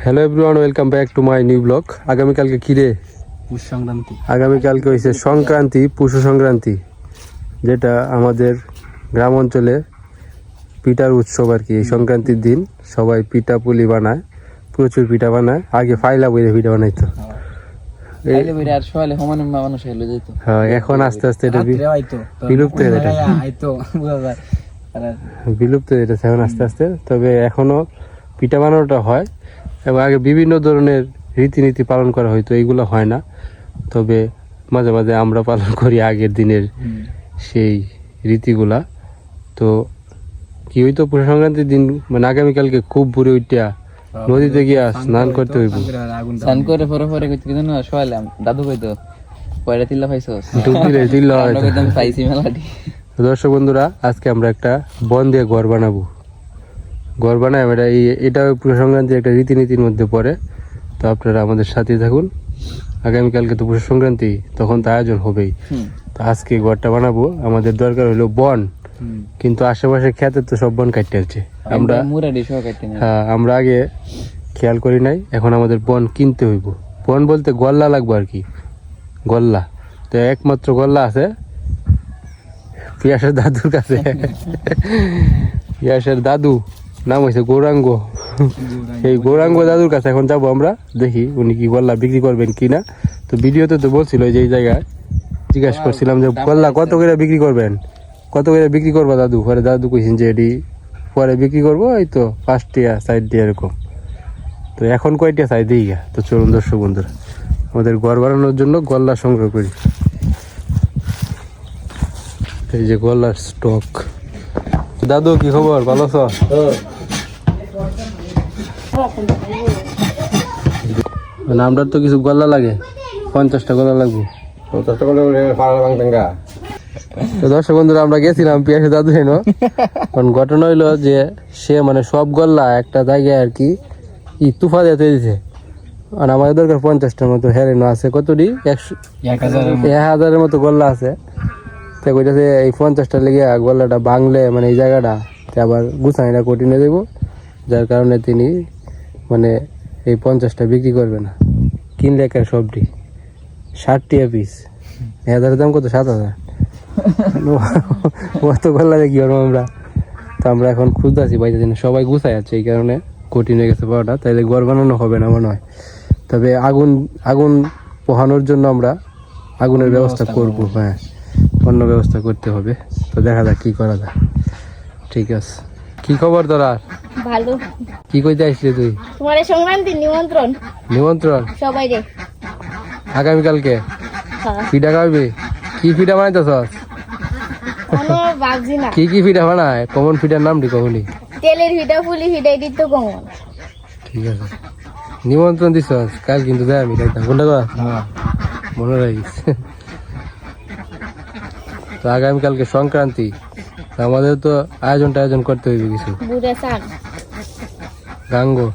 Hello everyone, welcome back to my new blog. আগামীকালকে কি রে? পুষ সংক্রান্তি। আগামীকালকে হয়েছে সংক্রান্তি, পুষ সংক্রান্তি, যেটা আমাদের গ্রাম অঞ্চলে পিঠার উৎসব আর কি। এই সংক্রান্তির দিন সবাই পিঠা পুলি বানায়, প্রচুর পিঠা বানায়। আগে ফাইলা বইরে পিঠা বানাইতো, হ্যাঁ। এখন আস্তে আস্তে এটা বিলুপ্ত হয়ে যাচ্ছে, বিলুপ্ত হয়ে যাচ্ছে এখন আস্তে আস্তে। তবে এখনো পিঠা বানানোটা হয় এবং আগে বিভিন্ন ধরনের রীতিনীতি পালন করা হয়তো, এইগুলো হয় না। তবে মাঝে মাঝে আমরা পালন করি আগের দিনের সেই রীতিগুলা। তো কি হইতো, পৌষ সংক্রান্তির দিন মানে আগামীকালকে খুব ভোরে উঠিয়া নদীতে গিয়া স্নান করতে হইব। স্নান করে পরে পরে কিছু শোয়ালাম, দাদু কইতো কয়টা তিল্লা পাইছো? ডুব দিলে তিল্লা হয়। পাইছি মেলাটি। দর্শক বন্ধুরা, আজকে আমরা একটা বন দিয়ে ঘর বানাবো। ঘর বানাই এটা পৌষ সংক্রান্তির একটা রীতিনীতির মধ্যে পড়ে। তো আপনারা আমাদের সাথে থাকুন। আগামীকালকে তো পৌষ সংক্রান্তি, তখন তো আয়োজন হবেই। তো আজকে ঘরটা বানাবো। আমাদের দরকার হলো বন, কিন্তু আশেপাশে খেতে তো সব বন কাটতে হচ্ছে। আমরা আগে খেয়াল করি নাই, এখন আমাদের বন কিনতে হইব। বন বলতে গল্লা লাগবে আর কি, গল্লা। তো একমাত্র গল্লা আছে পিয়াসের দাদুর কাছে। পিয়াসের দাদু নাম হয়েছে গৌরাঙ্গ। সেই গৌরাঙ্গ দাদুর কাছে এখন যাবো আমরা, দেখি উনি কি গল্লা বিক্রি করবেন কিনা। তো ভিডিওতে তো বলছিল যে এই জায়গায় জিজ্ঞাসা করছিলাম যে গল্লা কত করে বিক্রি করবেন, কত করে বিক্রি করবো দাদু। পরে দাদু কইছেন যে এটি পরে বিক্রি করবো, এই তো 5 টিয়া 4 টিয়া এরকম। তো এখন কয়টা চাই দিই গা। তো চলুন দর্শক বন্ধুরা, আমাদের ঘর বানানোর জন্য গল্লা সংগ্রহ করি। এই যে গল্লার স্টক। দাদু কি খবর, ভালো আছো? আমরা তো কিছু গল্লা লাগে, 50টা গল্লা লাগবে। তো দর্শক বন্ধুরা, আমরা গেছিলাম পিয়াসে দাদু হেন। কারণ ঘটনা হইলো যে সে মানে সব গল্লা একটা জায়গায় আর কি তুফা দিয়ে দিয়েছে। আর আমাদের দরকার 50টার মতো। হেরেন আছে কতটি, 1000-এর মতো গল্লা আছে। তো কইতেছে এই 50টা লেগে গল্লাটা ভাঙলে মানে এই জায়গাটা আবার গুছাইটা কঠিনে দেবো, যার কারণে তিনি মানে এই 50টা বিক্রি করবে না। কিনলে একের সবটি 60 টাকা পিস। 1000-এর দাম কত? 7000। অত গল্লা কি করবো আমরা? তো আমরা এখন খুঁজতেছি বাইরে, সবাই গুছাই আছে, এই কারণে কঠিন হয়ে গেছে পাওয়াটা। তাইলে ঘর বানানো হবে না মনে হয়। তবে আগুন পোহানোর জন্য আমরা আগুনের ব্যবস্থা করব। হ্যাঁ, অন্য ব্যবস্থা করতে হবে। তো দেখা যাক কি করা যায়। ঠিক আছে, কি খবর তোরা? ভালো। কি কইতে আসলি তুই? তোমার সংক্রান্তি নিমন্ত্রণ। নিমন্ত্রণ সবাই রে আগামীকালকে পিঠা খাওয়াবি? কি পিঠা বানাইতেছস? কোনো ভাবছি না। কি পিঠা বানায়? কমন পিঠার নামটি কমনি? তেলের পিঠা, পুলি পিঠা, এটি তো কমন। ঠিক আছে, নিমন্ত্রণ দিছস, কাল কিন্তু যাই আমি খাইতাম। কোনটা কর? মনে রাখিস। তো আগামীকালকে সংক্রান্তি, আমাদের তো আয়োজন করতে হইবে কিছু। গাঙ্গো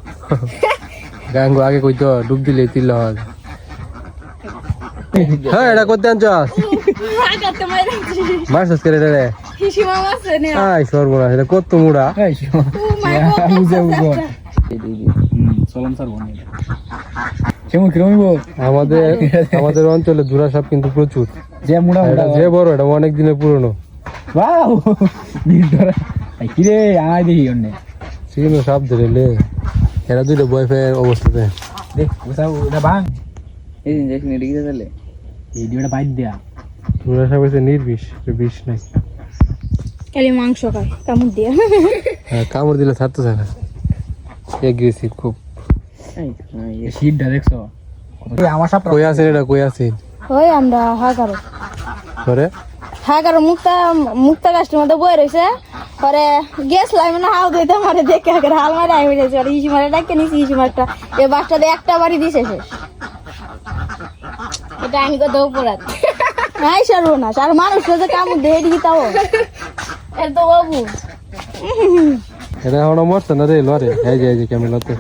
গাঙ্গো আগে কইতো ডুব দিলে তিল হয়। হ্যাঁ, এটা করতে আনছস? মারছস কে রে? আই সর্বনাশ, এটা কত মুড়া। আমাদের অঞ্চলে ধুরা সাপ কিন্তু প্রচুর। যে বড় এটা অনেক দিনের পুরনো। সাপ ধরে লে, এরা দুইটা বয়ফ্রেন্ড অবস্থাতে। নির্বিষ, বিষ নাই। মাংস খায় কামড় দিয়ে। হ্যাঁ, কামড় দিলে ছাড়তে চায় না, এগ্রেসিভ খুব। কই আছেন এটা? কই আছেন? ওই আমরা হাগারো পরে হাগারো মুক্তা গাছটির মধ্যে বয়ে রয়েছে। পরে গেছিলাম মানে হাল দিতে মারে দেখে হাল মারে আমি গেছি। আর ইসি মারে ডাকে নিছি, ইসি মারটা এই বাচ্চা দিয়ে একটা বাড়ি দিছে শেষ। এটা আমি কত অপরাধ। নাই সর্বনাশ। আর মানুষ যে কামড় দিয়ে এদিকে তাও এর তো বাবু এটা এখন মরছে না রে লরে। এই যে ক্যামেরাতে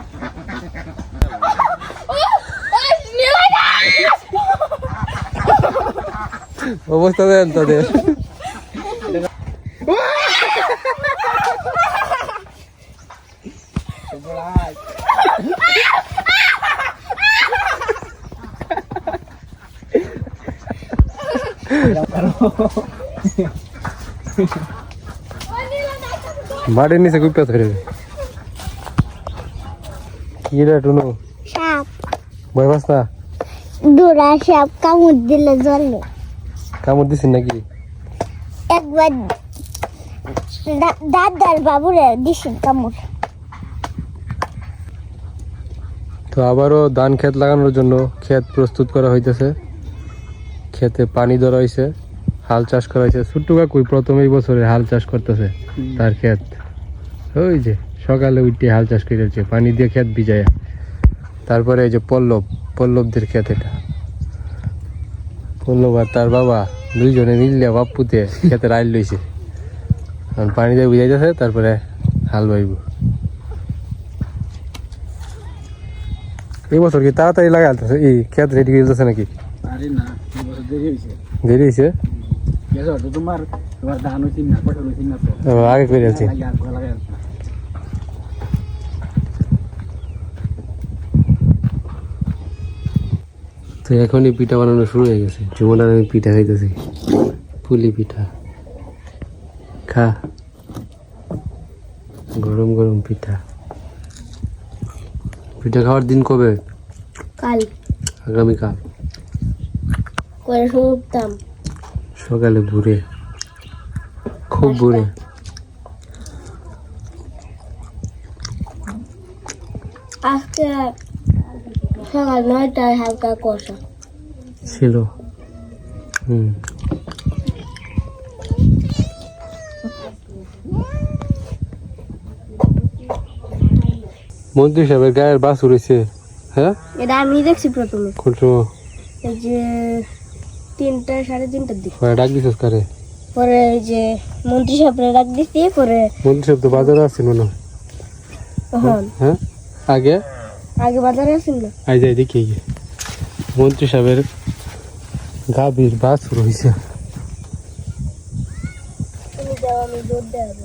অবস্থা দেন তাদের। বাড়ির নিচে গুপ্পা ধরে কি রে টুনু সাপ ভয় পাস না দুরা সাপ কামড় দিলে জ্বলে কামড় দিছিস নাকি একবার দাদার বাবুরে দিছেন কামড় তো আবারও ধান ক্ষেত লাগানোর জন্য ক্ষেত প্রস্তুত করা হইতেছে ক্ষেতে পানি ধরা হয়েছে হাল চাষ করা হয়েছে ছোট্ট কাকুই প্রথমেই বছরে হাল চাষ করতেছে তার ক্ষেত ওই যে সকালে উঠে হাল চাষ করেছে পানি দিয়ে ক্ষেত ভিজায় তারপরে এই যে পল্লবদের ক্ষেত এটা পল্লব আর তার বাবা দুইজনে মিললে বাপ্পুতে ক্ষেতের আইল লইছে কারণ পানি দিয়ে বুঝাইতেছে তারপরে হাল বাইব এই বছর কি তাড়াতাড়ি লাগাইতেছে এই ক্ষেত রেডি করে দিতেছে নাকি আরে না দেরি হয়েছে দেরি হয়েছে তোমার ধান হয়েছে না পটল হয়েছে না তো আগে করে আছে তো এখনই পিঠা বানানো শুরু হয়ে গেছে যেমন আমি পিঠা খাইতেছি পুলি পিঠা খা গরম গরম পিঠা পিঠা খাওয়ার দিন কবে কাল আগামীকাল করে শুনতাম সকালে ভোরে খুব ভোরে আজকে সকাল 9টায় হালকা কষা ছিল মন্ত্রী সাহেবের গায়ের বাস উড়েছে হ্যাঁ এটা আমি দেখছি প্রথমে কোন সময় এই যে 3টা 3:30টার দিকে ডাক দিছিস কারে পরে এই যে মন্ত্রী সাহেবরে ডাক দিছি পরে মন্ত্রী সাহেব তো বাজারে আছেন মনে হয় হ্যাঁ হ্যাঁ আগে আগে বাজারে আসেন না আই যাই দেখি গিয়ে মন্ত্রী সাহেবের গাভীর বাস রয়েছে তুমি যাও আমি দুধ দেব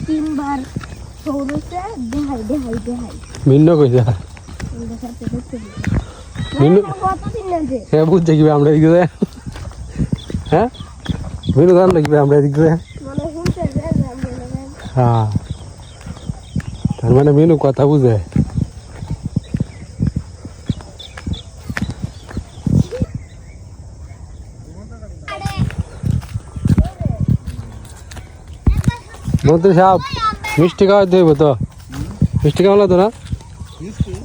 তিনবার সৌরসে দেখাই ভিন্ন কইছা দেখাতে দেখতে ভিন্ন কত দিন আছে হ্যাঁ বুঝছে কি আমরা এদিকে যাই হ্যাঁ ভিন্ন ধান লাগবে আমরা এদিকে যাই মানে শুনতে হ্যাঁ তার মানে মেনু কথা বুঝে মন্ত্রী সাহেব মিষ্টি খাওয়াই দেবো তো মিষ্টি খাওয়ালো তো না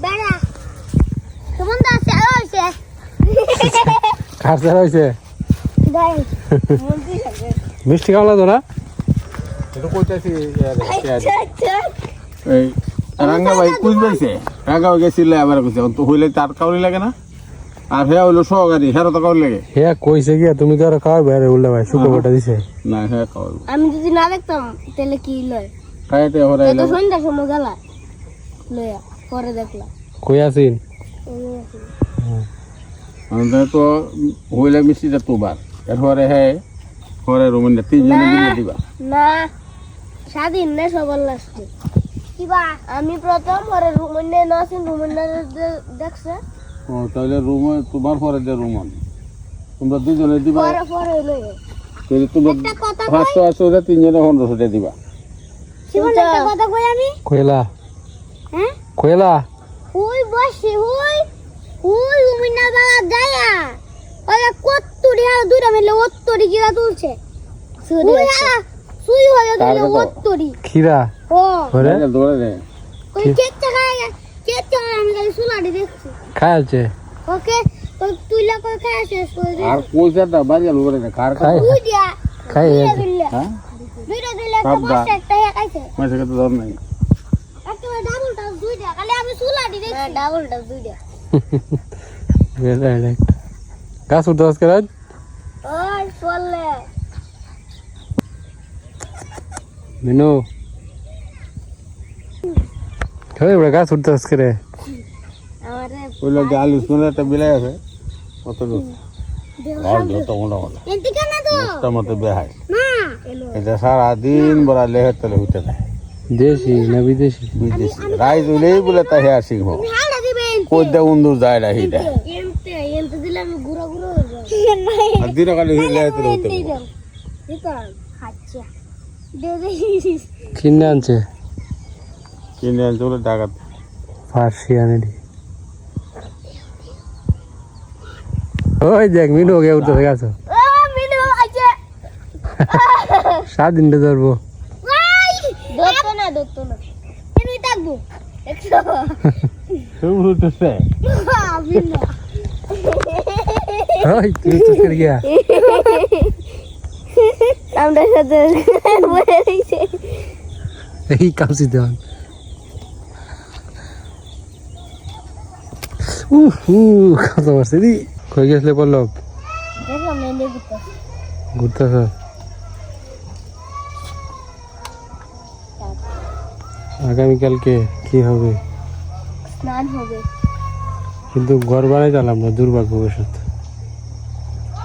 বেড়া কেমন আছে হইছে খারচার হয়েছে গাই মন্ত্রী সাহেব মিষ্টি খাওয়ালো তো না এটা কইতাছি এই রাঙ্গা ভাই কুইজ পাইছে রাঙ্গা ভাই গেছিল আবার কইছে তো হইলে তার কাউরি লাগে না আর হ্যাঁ হইলো সহকারী হ্যাঁ তো কাউরি লাগে হে কইছে কি তুমি তো আর খাওয়াই বাইরে উল্লা ভাই শুক্রবারটা দিছে না হ্যাঁ কাউরি আমি যদি না দেখতাম তাহলে কি লয় খাইতে হরে তো সন্ধ্যার সময় গেলা লয়া পরে দেখলাম কই আছিন আমাদের তো হইলে মিষ্টিটা তোবার এরপরে হ্যাঁ পরে রুমিনটা তিনজনে মিলে দিবা না স্বাধীন না সবার লাস্টে কিবা আমি প্রথম পরে রুমনে নাসিন রুমনে দেখছে ও তাহলে রুম তোমার পরে যে রুমন তোমরা দুজনে দিবা পরে পরে লয়ে তাহলে তোমরা একটা কথা 500 800 তিনজনে 1500 দিবা শিবন একটা কথা কই আমি কইলা হ্যাঁ কইলা ওই বসে ওই রুমনে বাবা যায়া ওই কত্তুরি আর দুইটা মিলে ওত্তরি গিরা তুলছে সুই হয়ে কার দিলে কত? ওত্তরি খিরা ও ওরে দৌড়ে দে ওই কেকটা খায় কেকটা আমি খালি সুলাড়ি দেখছি খাইছে ওকে ওই তুইলা করে খায় শেষ করে দিল আর কইছাটা বাড়িয়া লোরে না কার খাই তুই দিয়া খাই হ্যাঁ দুইটা দিলে একটা সব দা। বসে একটা খাইছে মাঝে কত দাম নাই একটা ডাবলটা দুইটা খালি আমি সুলাড়ি দেখছি ডাবলটা দুইটা গাছ উঠতে আজকে রাত ওই চলে মিনু ওই ওরা গাছ উঠতে আজকে রে আমারে ওই লোক আলু শুনে একটা বিলাই আছে কত লোক লাল যত মোটা মোটা এদিকে না তো মোটা মতো বেহাই না এটা সারাদিন বড় লেহের তলে উঠে থাকে দেশি না বিদেশি বিদেশি রাইজ হইলেই বলে তা হেয়ার সিংহ হাড়া দিবেন কোদ্দা উন্দুর যায় না হিটা এনতে দিলে আমি ঘুরা ঘুরা হয়ে যাব আর দিনকালে লেহের তলে উঠে থাকে। এটা আচ্ছা দে দে কিনে আনছে কিনে আনছে বলে ডাকাত ফার্সি আনেনি ওই দেখ মিনু ওকে উঠতে গেছো ও মিনু আচ্ছা 7 দিনটা ধরবো দত্ত না মিনু থাকবো দেখছো সব উঠেছে মিনু ওই তুই তো করে গিয়া আমরা সাথে বলে দিছে এই কামসি দেন কত মারছে দি কই গেছলে পড়লো দেখো মেন্দে দিতে ঘুরতেছ আগামীকালকে কি হবে স্নান হবে কিন্তু ঘর বানাই চালাম না দুর্ভাগ্যবশত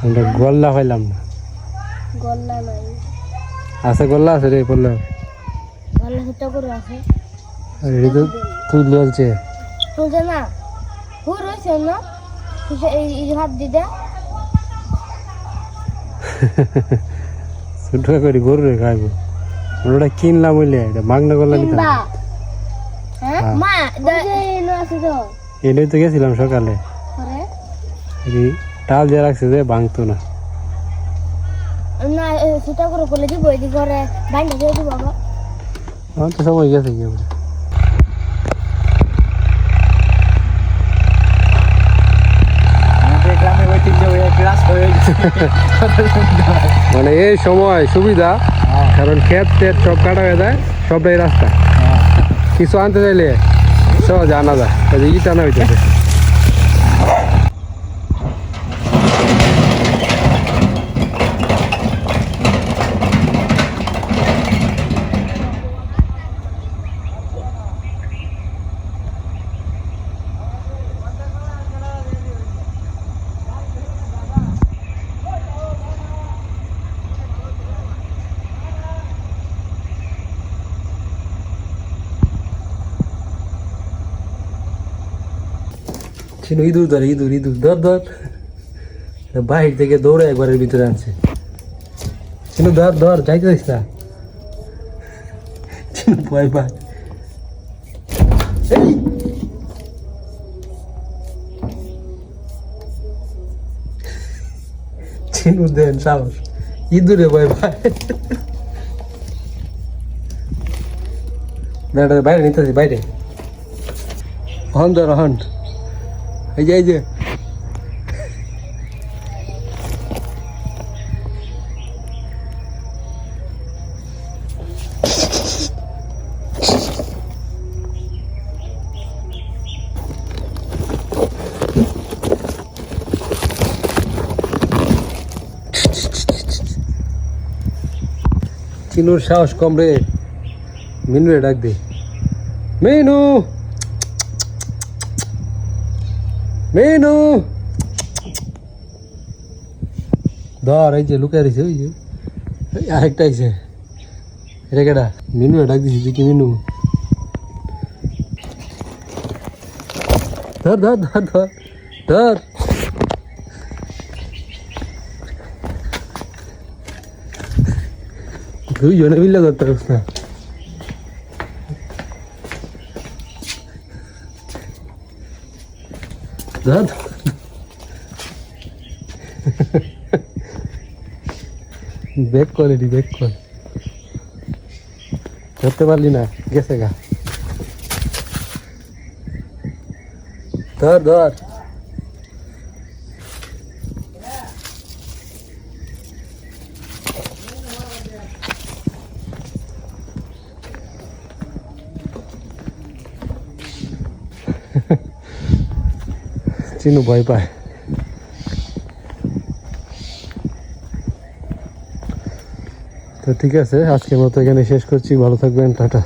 আমরা গল্লা পাইলাম না গল্লা নাই আছে গল্লা আছে রে পড়লো গল্লা হতে করে আছে আর এটা তো তুই ললছে শুনছে না হুর হয়েছে না এই হাত দিতে ছোট করে গরু রে খাইবো ওটা কিনলাম বললে এটা মাগনা গল্লা নিতাম কিনবা হ্যাঁ মা এনো আছে তো এনেই তো গেছিলাম সকালে করে এই টাল দিয়ে রাখছে যে ভাঙতো না না সেটা করে বলে দিব এদিকে করে বাইন্ডা দিয়ে দিব বাবা আমার তো সময় গেছে কি বলে মানে এই সময় সুবিধা কারণ ক্ষেত টেত সব কাটা হয়ে যায় সবটাই রাস্তা কিছু আনতে চাইলে সহজ আনা যায় ইট আনা হইতেছে ছিল ইঁদুর ধরে ইঁদুর ইঁদুর ধর ধর বাহির থেকে দৌড়ে একবারের ভিতরে আনছে চিনু ধর ধর যাইতে দিস না চিনু ভয় পায় এই! চিনু দেন সাহস ইঁদুরে ভয় পায় না বাইরে নিতেছি বাইরে হন ধর হন এই যে চিনুর সাহস কম রে মিনু রে ডাক দে মিনু মেনু ধর এই যে লুকায় রয়েছে ওই যে আরেকটা আইছে এটা কেটা মিনু ডাক দিছি যে কি মিনু ধর ধর ধর ধর ধর দুইজনে মিলে ধরতে পারছ না ধর ব্যাক কোয়ালিটি ব্যাক কল ধরতে পারলি না গেছে গা ধর ধর চিনু ভয় পায় তো ঠিক আছে আজকের মতো এখানে শেষ করছি ভালো থাকবেন টাটা